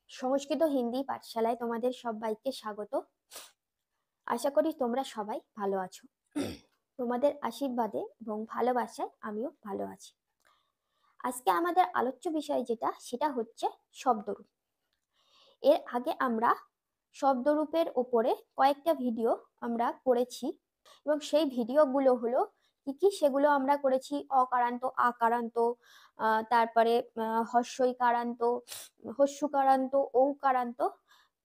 সংস্কৃত হিন্দি পাঠশালায় তোমাদের সবাইকে স্বাগত। আশা করি তোমরা সবাই ভালো আছো। তোমাদের আশীর্বাদে এবং ভালোবাসায় আমিও ভালো আছি। আজকে আমাদের আলোচ্য বিষয় সেটা হচ্ছে শব্দরূপ। এর আগে আমরা শব্দরূপের ওপরে কয়েকটা ভিডিও আমরা করেছি এবং সেই ভিডিওগুলো হলো কি সেগুলো আমরা করেছি অকারান্ত, আকারান্ত, তারপরে হস্যইকারান্ত, হস্যকারান্ত, ঔকারান্ত।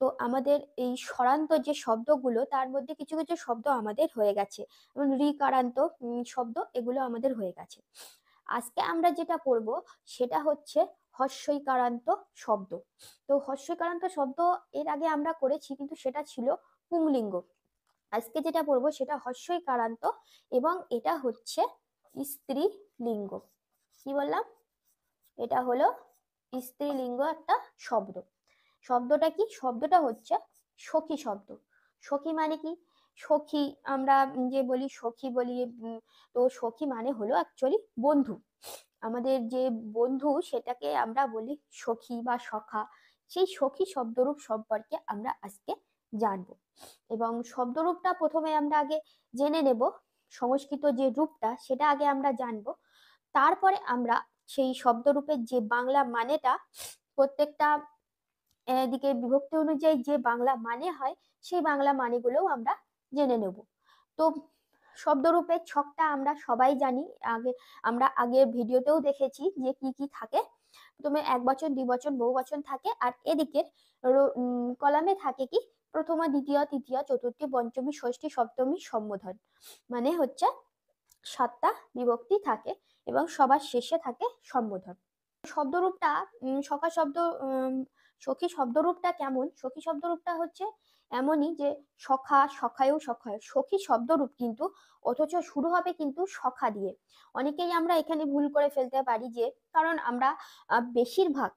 তো আমাদের এই স্বরান্ত যে শব্দগুলো তার মধ্যে কিছু কিছু শব্দ আমাদের হয়ে গেছে, যেমন ঋকারান্ত শব্দ, এগুলো আমাদের হয়ে গেছে। আজকে আমরা যেটা পড়ব সেটা হচ্ছে হস্যইকারান্ত শব্দ। তো হস্যইকারান্ত শব্দ এর আগে আমরা করেছি, কিন্তু সেটা ছিল পুংলিঙ্গ। আজকে যেটা পড়বো সেটা হস্যইকারান্ত এবং এটা হচ্ছে স্ত্রীলিঙ্গ। কি বললাম? এটা হলো স্ত্রীলিঙ্গ একটা শব্দ। শব্দটা কি? শব্দটা হচ্ছে সখী শব্দ। সখী মানে কি? সখী আমরা যে বলি সখী বলি, তো সখী মানে হলো অ্যাকচুয়ালি বন্ধু। আমাদের যে বন্ধু সেটাকে আমরা বলি সখী বা সখা। সেই সখী শব্দরূপ সম্পর্কে আমরা আজকে জানবো এবং শব্দরূপটা প্রথমে আমরা আগে জেনে নেব। সংস্কৃত যে রূপটা সেটা আগে আমরা জানবো, তারপরে আমরা সেই শব্দরূপের যে বাংলা মানেটা, প্রত্যেকটা দিকে বিভক্তি অনুযায়ী যে বাংলা মানে হয় সেই বাংলা মানেগুলোও আমরা জেনে নেব। তো শব্দরূপের ছকটা আমরা সবাই জানি, আমরা আগের ভিডিওতেও দেখেছি যে কি কি থাকে। প্রথমে একবচন, দ্বিবচন, বহুবচন থাকে, আর এদিকের কলামে থাকে কি প্রথমা, দ্বিতীয়, তৃতীয়, চতুর্থী, পঞ্চমী, ষষ্ঠী, সপ্তমী, সম্বোধন, মানে হচ্ছে 7টা বিভক্তি থাকে এবং সবার শেষে থাকে সম্বোধন। শব্দরূপটা সখা শব্দ সখী শব্দরূপটা কেমন? সখী শব্দরূপটা হচ্ছে এমনই যে সখা, সখায়ও, সখায়, সখী শব্দরূপ কিন্তু, অথচ শুরু হবে কিন্তু সখা দিয়ে। অনেকেই আমরা এখানে ভুল করে ফেলতে পারি, যে কারণ আমরা বেশিরভাগ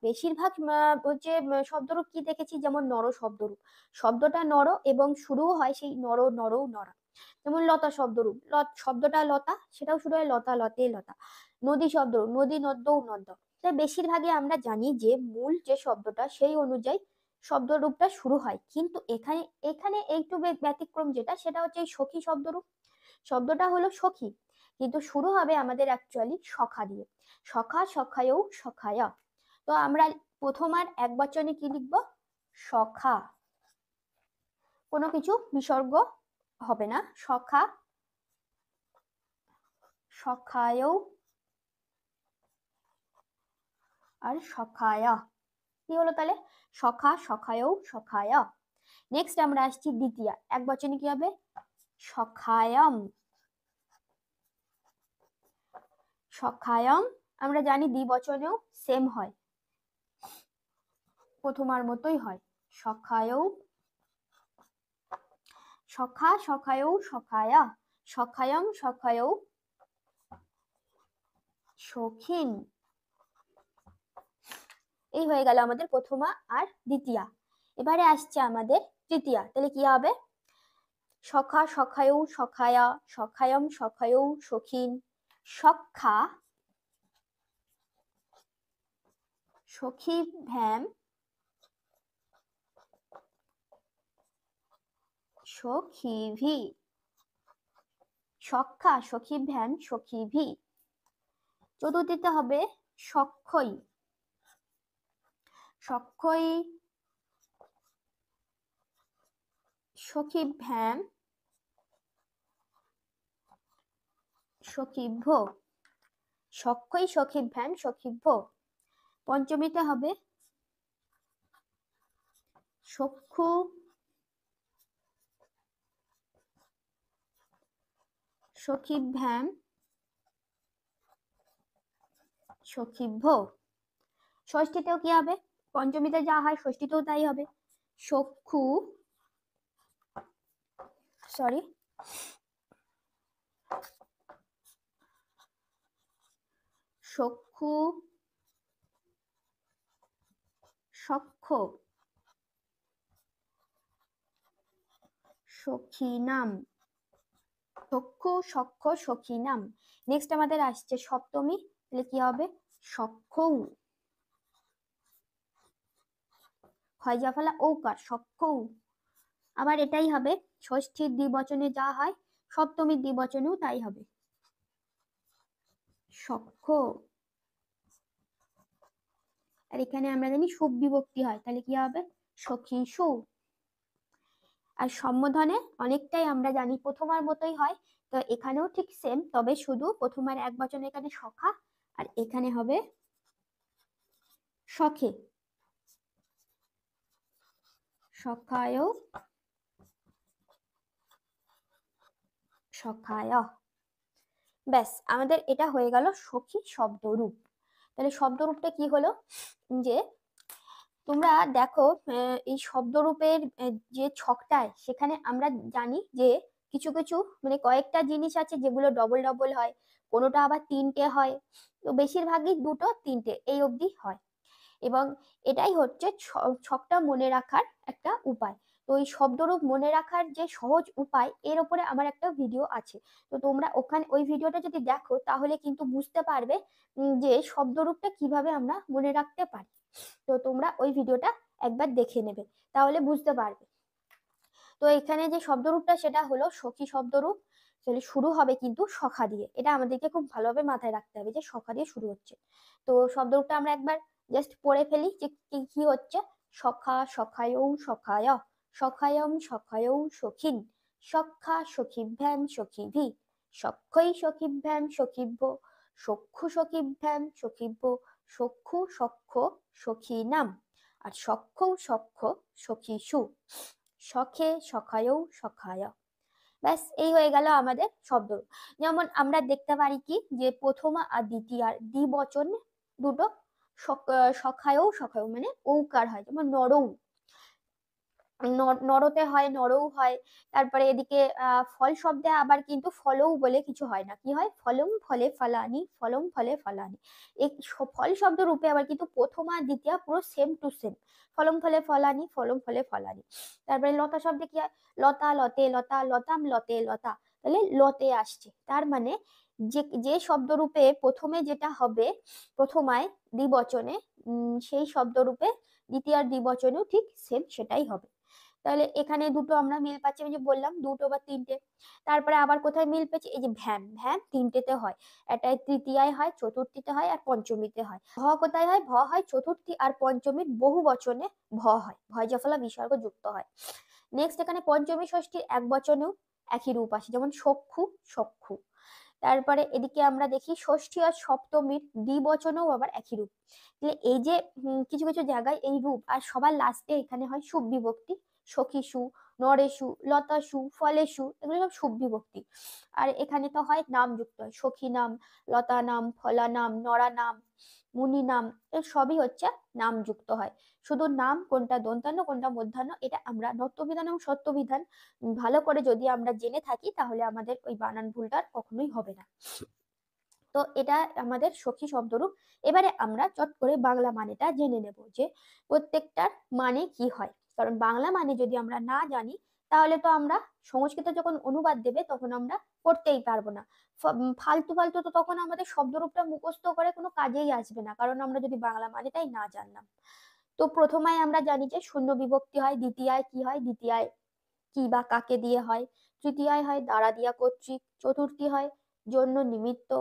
হচ্ছে শব্দরূপ কি দেখেছি, যেমন নর শব্দরূপ, শব্দটা নর এবং শুরুও হয় সেই নর, নরও, নরা। যেমন লতা শব্দরূপ, শব্দটা লতা, সেটাও শুরু হয় লতা, লতে, লতা। নদী শব্দরূপ, নদী, নদ্যও, নদ্য। তাই বেশিরভাগই আমরা জানি যে মূল যে শব্দটা সেই অনুযায়ী শব্দরূপটা শুরু হয়, কিন্তু এখানে এখানে একটু ব্যতিক্রম, সেটা হচ্ছে এই সখী শব্দরূপ। শব্দটা হলো সখী, কিন্তু শুরু হবে আমাদের অ্যাকচুয়ালি সখা দিয়ে। সখা, সখায়ও, সখায়া। তো আমরা প্রথম আর একবচনে কি লিখবো? সখা, কোনো কিছু বিসর্গ হবে না। সখা, সখায়ও আর সখায়া। কি হলো তাহলে? সখা, সখায়ও, সখায়া। নেক্সট আমরা আসছি দ্বিতীয়া, একবচনে কি হবে? সখায়ম, সখায়ম। আমরা জানি দ্বিবচনেও সেম হয়, প্রথমার মতোই হয়, সখায়ও, সখা, সখায়ও, সখায়া, সখায়ম, সখায়ও, সখিন। এই হয়ে গেল আমাদের প্রথমা আর দ্বিতীয়া। এবারে আসছে আমাদের তৃতীয়া, তাহলে কি হবে? সখা, সখায়ও, সখায়া, সখায়ম, সখায়ও, সখিন, সখ্যা, সখী ভ্যাম, সখীভি। সখ্যা, সখী ভ্যান, সখীভি। চতুর্থীতে হবে সক্ষই, সক্ষই, সখীভ্যাম, সখীভ্য। সক্ষই, সখীভ্যাম, সখীভ্য। পঞ্চমীতে হবে সক্ষু, সখীভ্যাম, সখীভ্য। ষষ্ঠীতেও কি হবে? পঞ্চমীতে যা হয় ষষ্ঠীতেও তাই হবে। সক্ষু, সরি, সক্ষু, সক্ষ, সখীনাম। সক্ষু, সক্ষ, সখীনাম। নেক্সট আমাদের আসছে সপ্তমী, তাহলে কি হবে? সক্ষৌ। হয়জা ফলা ঔকার সখ্যৌ। আবার এটাই হবে ষষ্ঠীর দ্বিবচনে যা হয় সপ্তমীর দ্বিবচনেও তাই হবে, সখ্য। আর এখানে আমরা জানি শুভ বিভক্তি হয়, তাহলে কি হবে সখীসু। আর সম্বোধনে অনেকটাই আমরা জানি প্রথমার মতোই হয়, তো এখানেও ঠিক সেম, তবে শুধু প্রথমার এক বচনে এখানে সখা আর এখানে হবে সখে, সখায় সখায়। ব্যাস আমাদের এটা হয়ে গেল সখী শব্দরূপ। তাহলে শব্দরূপটা কি হলো, যে তোমরা দেখো এই শব্দরূপের যে ছকটায় সেখানে আমরা জানি যে কিছু কিছু মানে কয়েকটা জিনিস আছে যেগুলো ডবল ডবল হয়, কোনোটা আবার তিনটে হয়, তো বেশিরভাগই দুটো তিনটে এই অবধি হয়। এবং এটাই হচ্ছে ছকটা মনে রাখার একটা উপায়। তো এই শব্দরূপ মনে রাখার যে সহজ উপায় এর উপরে আমার একটা ভিডিও আছে, তো তোমরা ওখানে ওই ভিডিওটা যদি দেখো তাহলে কিন্তু বুঝতে পারবে যে শব্দরূপটা কিভাবে আমরা মনে রাখতে পারি। তো তোমরা ওই ভিডিওটা একবার দেখে নেবে, তাহলে বুঝতে পারবে। তো এখানে যে শব্দরূপটা সেটা হলো সখী শব্দরূপ। তাহলে শুরু হবে কিন্তু সখা দিয়ে, এটা আমাদেরকে খুব ভালোভাবে মাথায় রাখতে হবে যে সখা দিয়ে শুরু হচ্ছে। তো শব্দরূপটা আমরা একবার জাস্ট পড়ে ফেলি যে কি হচ্ছে। সখা সখায়ৌ সখায়, সখায়ম সখায়ৌ সখিন, সখা সখিভ্যাম সখিভি, সখ্যৈ সখিভ্যাম সখিভ্য, সখ্যু সখিভ্যাম সখিভ্য, সখ্যু সখ্য সখীনাম, আর সখ্যৌ সখ্য সখীসু, সখে সখায়ৌ সখায়। ব্যাস এই হয়ে গেল আমাদের শব্দ। যেমন আমরা দেখতে পারি কি যে প্রথমা আর দ্বিতীয়ার দ্বিবচন দুটো সখায়ৌ সখায়ৌ মানে ঔকার হয়, যেমন নরৌ, নরতে হয় নরৌ হয়। তারপরে এদিকে ফল শব্দে আবার কিন্তু ফলৌ বলে কিছু হয় না, কি হয় ফলম ফলে ফলানি, ফলম ফলে ফলানি। এই ফল শব্দ রূপে আবার কিন্তু প্রথম আর দ্বিতীয় পুরো সেম টু সেম, ফলম ফলে ফলানি, ফলম ফলে ফলানি। তারপরে লতা শব্দে কি হয় লতা লতে লতা, লতাম লতে লতা, তাহলে লতে আসছে। তার মানে যে যে শব্দ রূপে প্রথমে যেটা হবে প্রথমায় দ্বিবচনে, সেই শব্দ রূপে দ্বিতীয় আর দ্বিবচনেও ঠিক সেম সেটাই হবে। তাহলে এখানে দুটো আমরা মিল পাচ্ছি, আমি যে বললাম দুটো বা তিনটে। তারপরে আবার কোথায় মিল পেয়েছি, এই যে ভ্যান, ভ্যান তিনটেতে হয়, এটাই তৃতীয়ায় হয়, চতুর্থীতে হয় আর পঞ্চমীতে হয়। ভ কোথায় হয়, ভ হয় চতুর্থী আর পঞ্চমীর বহু বচনে ভ হয়, ভয় জফলা বিসর্গ যুক্ত হয়। নেক্সট এখানে পঞ্চমী ষষ্ঠীর এক বচনেও একই রূপ আসে, যেমন সক্ষু সক্ষু। তারপরে এদিকে আমরা দেখি ষষ্ঠী আর সপ্তমীর দ্বিবচনেও আবার একই রূপ। এই যে কিছু কিছু জায়গায় এই রূপ, আর সবার লাস্টে এখানে হয় শুভ বিভক্তি, সখীসু, নরেশু, লতাসু, ফলেসু, এগুলো সব শুভ বিভক্তি। আর এখানে তো হয় নাম যুক্ত হয়, সখী নাম, লতা নাম, ফলা নাম, নরা নাম, মুনি নাম, এর সবই হচ্ছে নাম যুক্ত হয়। শুধু নাম কোনটা দন্তান্ন কোনটা মধ্যাহ্ন এটা আমরা নত্যবিধান এবং সত্যবিধান ভালো করে যদি আমরা জেনে থাকি তাহলে আমাদের ওই বানান ভুলটা কখনোই হবে না। তো এটা আমাদের সখী শব্দরূপ। এবারে আমরা চট করে বাংলা মানেটা জেনে নেব যে প্রত্যেকটার মানে কি হয়, কারণ বাংলা মানে যদি আমরা না জানি তাহলে তো আমরা সংস্কৃত যখন অনুবাদ দেবে তখন আমরা করতেই পারবো না। ফালতু ফালতু তো তখন আমাদের শব্দরূপটা মুখস্থ করে কোনো কাজেই আসবে না, কারণ আমরা যদি বাংলা মানেটাই না জানলাম। তো প্রথমায় আমরা জানি যে শূন্য বিভক্তি হয়, দ্বিতীয়ায় কি হয়, দ্বিতীয়ায় কি বা কাকে দিয়ে হয়, তৃতীয়ায় হয় দ্বারা দিয়া কর্তৃক, চতুর্থী হয় জন্য নিমিত্ত,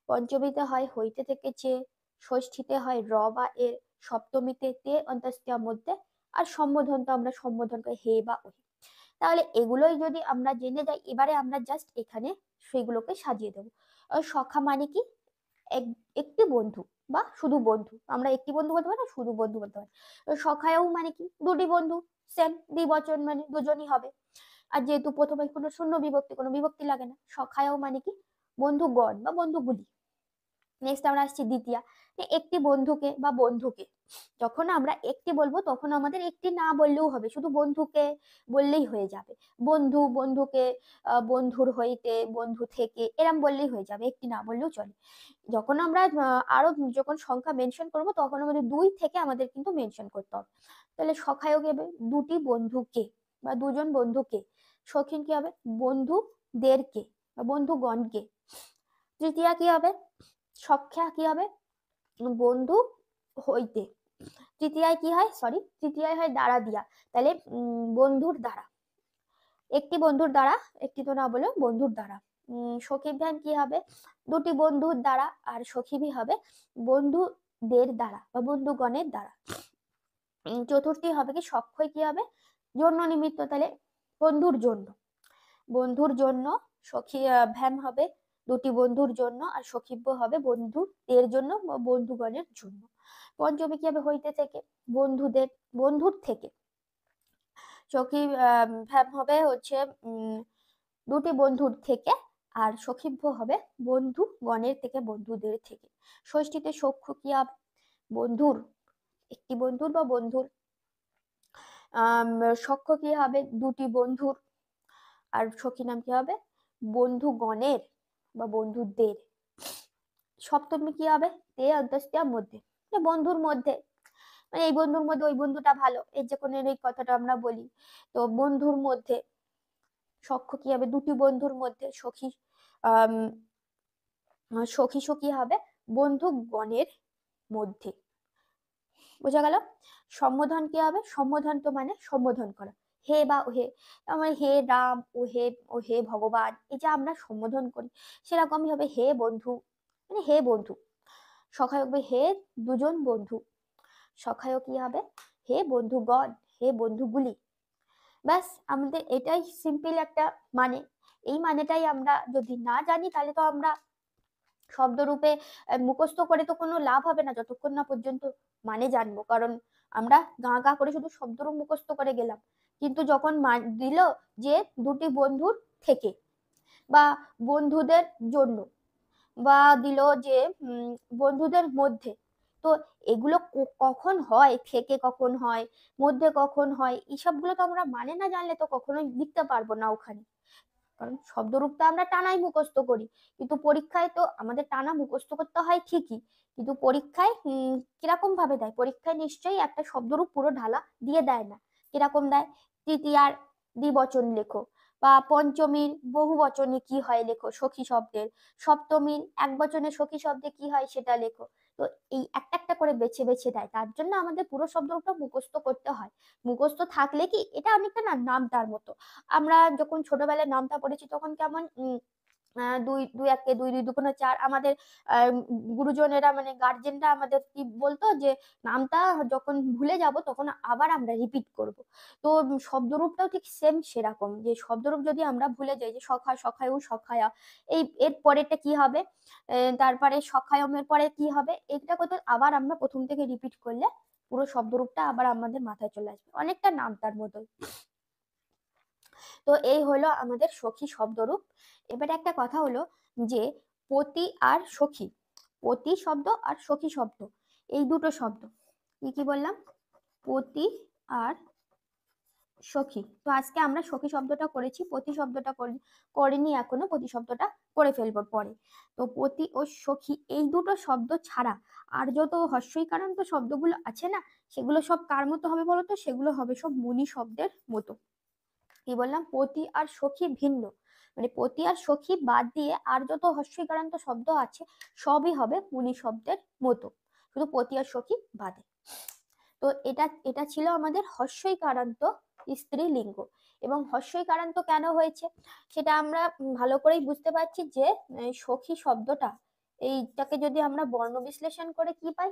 পঞ্চমীতে হয় হইতে থেকে চেয়ে, ষষ্ঠীতে হয় র বা এর, সপ্তমীতে তে অন্ত্যেষ্টির মধ্যে, আর সম্বোধন তো আমরা সম্বোধন করি হে বা ওহে। তাহলে এগুলোই যদি আমরা জেনে যাই, এবারে আমরা জাস্ট এখানে সেগুলোকে সাজিয়ে দেবো। সখা মানে কি একটি বন্ধু বা শুধু বন্ধু, আমরা একটি বন্ধু বলতে পারি না শুধু বন্ধু বলতে পারি। সখায়ও মানে কি দুটি বন্ধু, সেম দ্বিবচন মানে দুজনই হবে। আর যেহেতু প্রথমে কোনো শূন্য বিভক্তি কোনো বিভক্তি লাগে না, সখায়ও মানে কি বন্ধুগণ বা বন্ধুগুলি। নেক্সট আমরা আসছি দ্বিতীয়া, একটি বন্ধুকে বা বন্ধুকে। যখন আমরা একটি বলবো তখন আমাদের একটি না বললেও হবে, শুধু বন্ধুকে বললেই হয়ে যাবে। বন্ধু, বন্ধুকে, বন্ধুর হইতে, বন্ধু থেকে, এরম বললেই হয়ে যাবে, একটি না বললেও চলে। যখন আমরা আরো যখন সংখ্যা মেনশন করব তখন আমাদের দুই থেকে আমাদের কিন্তু মেনশন করতে হবে। তাহলে সখায়ও হবে দুটি বন্ধুকে বা দুজন বন্ধুকে, সখিন কি হবে বন্ধুদেরকে বা বন্ধুগণকে। তৃতীয়া কি হবে, সখ্যা কি হবে বন্ধু হইতে তৃতীয়ায় কি হয়, তৃতীয়ায় হয় দ্বারা দিয়া, তাহলে বন্ধুর দ্বারা, একটি বন্ধুর দ্বারা, একটি তো না বলে বন্ধুর দ্বারা। সখী ধ্যান কি হবে, দুটি বন্ধুর দ্বারা, আর সখীবি হবে বন্ধুদের দ্বারা বা বন্ধুগণের দ্বারা। চতুর্থী হবে কি, সক্ষয় কি হবে, জন্য নিমিত্ত, তাহলে বন্ধুর জন্য, বন্ধুর জন্য সখী ভ্যান হবে দুটি বন্ধুর জন্য, আর সখীব্য হবে বন্ধুদের জন্য বা বন্ধুগণের জন্য। পঞ্চমী কি হবে, হইতে থেকে, বন্ধুর থেকে, সখী ভ্যান হবে হচ্ছে দুটি বন্ধুর থেকে, আর সখীভ্য হবে বন্ধুগণের থেকে, বন্ধুদের থেকে। ষষ্ঠীতে সখ্য কি হবে, বন্ধুর, একটি বন্ধুর বা বন্ধুর। সখ্য কি হবে, দুটি বন্ধুর, আর সখী নাম কি হবে, বন্ধুগণের বা বন্ধুদের। সপ্তমী কি হবে, তে অন্তস্ত্যার মধ্যে, বন্ধুর মধ্যে, মানে এই বন্ধুর মধ্যে ওই বন্ধুটা ভালো, এই যে কোনো এই কথাটা আমরা বলি, তো বন্ধুর মধ্যে। সখ্য কি হবে, দুটি বন্ধুর মধ্যে, সখী সখী সখী হবে বন্ধুগণের মধ্যে। বোঝা গেল। সম্বোধন কি হবে, সম্বোধন তো মানে সম্বোধন করা, হে বা হে, মানে হে রাম, ও হে ভগবান, এই যে আমরা সম্বোধন করি, সেরকমই হবে হে বন্ধু, মানে হে বন্ধু। সখায়ক হবে হে দুজন বন্ধু, সখায়ক কি হবে, হে বন্ধুগণ, হে বন্ধুগুলি। ব্যাস, আমাদের এটাই সিম্পল একটা মানে। এই মানেটাই আমরা যদি না জানি, তাহলে তো আমরা শব্দরূপে মুখস্থ করে তো কোনো লাভ হবে না, যতক্ষণ না পর্যন্ত মানে জানবো। কারণ আমরা গা গা করে শুধু শব্দরূপ মুখস্থ করে গেলাম, কিন্তু যখন দিল যে দুটি বন্ধুর থেকে বা বন্ধুদের জন্য, বা দিল যে বন্ধুদের মধ্যে, তো এগুলো কখন হয়, থেকে কখন হয়, মধ্যে কখন হয়, এইসবগুলো তো আমরা মানে না জানলে তো কখনোই লিখতে পারবো না ওখানে। কারণ শব্দরূপটা আমরা টানাই মুখস্থ করি, কিন্তু পরীক্ষায় তো আমাদের টানা মুখস্থ করতে হয় ঠিকই, কিন্তু পরীক্ষায় কিরকম ভাবে দেয়, পরীক্ষায় নিশ্চয়ই একটা শব্দরূপ পুরো ঢালা দিয়ে দেয় না। কিরকম দেয়, তৃতীয়ার দ্বিবচন লেখো, বা পঞ্চমীর বহু বচনে কি হয় লেখো সখী শব্দের, সপ্তমীর এক বচনে সখী শব্দে কি হয় সেটা লেখো। তো এই একটা একটা করে বেছে বেছে দেয়, তার জন্য আমাদের পুরো শব্দরূপটা মুখস্থ করতে হয়। মুখস্থ থাকলে কি, এটা অনেকটা না নামটার মতো, আমরা যখন ছোটবেলায় নামটা পড়েছি তখন কেমন দুই দুই একে দুই, দুই দুগুণে চার, আমাদের গুরুজনেরা মানে গার্জেনরা আমাদের কি বলতো, যে নামটা যখন ভুলে যাব তখন আবার আমরা রিপিট করব। তো শব্দরূপটাও ঠিক সেম সেরকম, যে শব্দরূপ যদি আমরা ভুলে যাই, যে সখায়ু সখায়া, এই এর পরেরটা কি হবে, তারপরে সখায়মের পরে কি হবে, এটা কত আবার আমরা প্রথম থেকে রিপিট করলে পুরো শব্দরূপটা আবার আমাদের মাথায় চলে আসবে, অনেকটা নামটার মতোই। তো এই হলো আমাদের সখী শব্দরূপ। এবারে একটা কথা হলো যে পতি আর সখী, পতি শব্দ আর সখী শব্দ, এই দুটো শব্দ কি কি বললাম, পতি আর সখী। তো আজকে আমরা সখী শব্দটা করেছি, পতি শব্দটা করিনি এখনো, পতি শব্দটা করে ফেলবো পরে। তো পতি ও সখী এই দুটো শব্দ ছাড়া আর যত হস্যইকারান্ত শব্দগুলো আছে না, সেগুলো সব কার মতো হবে বলতো, সেগুলো হবে সব মুনি শব্দের মতো। কি বললাম, পতি আর সখী ভিন্ন, মানে পতি আর সখী বাদ দিয়ে আর যত হস্যইকারান্ত শব্দ আছে সবই হবে মুনি শব্দের মতো, শুধু পতি আর সখী বাদে। তো এটা এটা ছিল আমাদের হস্যইকারান্ত স্ত্রীলিঙ্গ। এবং হস্যইকারান্ত কেন হয়েছে সেটা আমরা ভালো করেই বুঝতে পারছি, যে সখী শব্দটা, এইটাকে যদি আমরা বর্ণ বিশ্লেষণ করে কি পাই,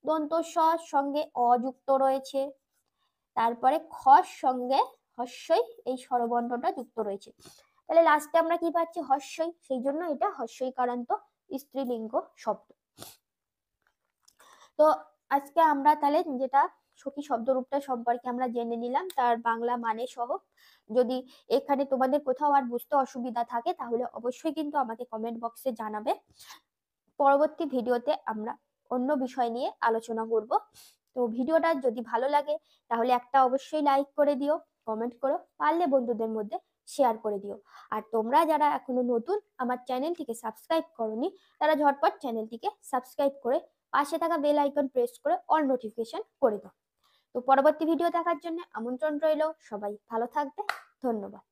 দন্ত স সঙ্গে অযুক্ত রয়েছে, তারপরে খর সঙ্গে হস্যই এই স্বরবর্ণটা যুক্ত রয়েছে, তাহলে লাস্টে আমরা কি পাচ্ছি, হস্যই, সেই জন্য এটা হস্যইকারান্ত স্ত্রীলিঙ্গ শব্দ। তো আজকে আমরা তাহলে যেটা সখী শব্দরূপটা সম্পর্কে আমরা জেনে নিলাম, তার বাংলা মানে সহ। যদি এখানে তোমাদের কোথাও আর বুঝতে অসুবিধা থাকে, তাহলে অবশ্যই কিন্তু আমাকে কমেন্ট বক্সে জানাবে। পরবর্তী ভিডিওতে আমরা অন্য বিষয় নিয়ে আলোচনা করব। তো ভিডিওটা যদি ভালো লাগে তাহলে একটা অবশ্যই লাইক করে দিও, কমেন্ট করো, পারলে বন্ধুদের মধ্যে শেয়ার করে দিও। আর তোমরা যারা এখনো নতুন আমার চ্যানেলটিকে সাবস্ক্রাইব করোনি, তারা ঝটপট চ্যানেলটিকে সাবস্ক্রাইব করে পাশে থাকা বেল আইকন প্রেস করে অল নোটিফিকেশন করে দাও। তো পরবর্তী ভিডিও দেখার জন্য আমন্ত্রণ রইল, সবাই ভালো থাকবে, ধন্যবাদ।